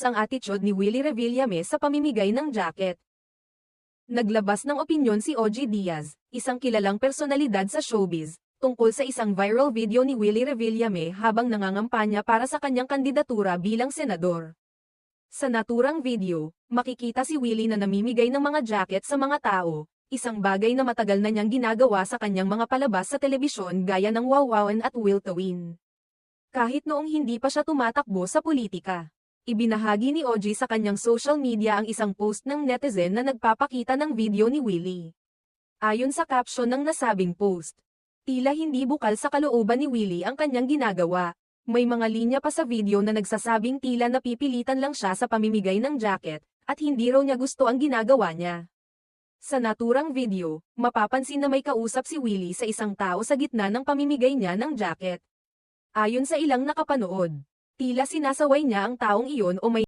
matapos ang attitude ni Willie Revillame sa pamimigay ng jacket. Naglabas ng opinyon si OG Diaz, isang kilalang personalidad sa showbiz, tungkol sa isang viral video ni Willie Revillame habang nangangampanya para sa kanyang kandidatura bilang senador. Sa naturang video, makikita si Willie na namimigay ng mga jacket sa mga tao, isang bagay na matagal na niyang ginagawa sa kanyang mga palabas sa telebisyon gaya ng Wawawin at Will to Win. Kahit noong hindi pa siya tumatakbo sa politika. Ibinahagi ni OG sa kanyang social media ang isang post ng netizen na nagpapakita ng video ni Willie. Ayon sa caption ng nasabing post, tila hindi bukal sa kalooban ni Willie ang kanyang ginagawa. May mga linya pa sa video na nagsasabing tila napipilitan lang siya sa pamimigay ng jacket, at hindi raw niya gusto ang ginagawa niya. Sa naturang video, mapapansin na may kausap si Willie sa isang tao sa gitna ng pamimigay niya ng jacket. Ayon sa ilang nakapanood, tila sinasaway niya ang taong iyon o may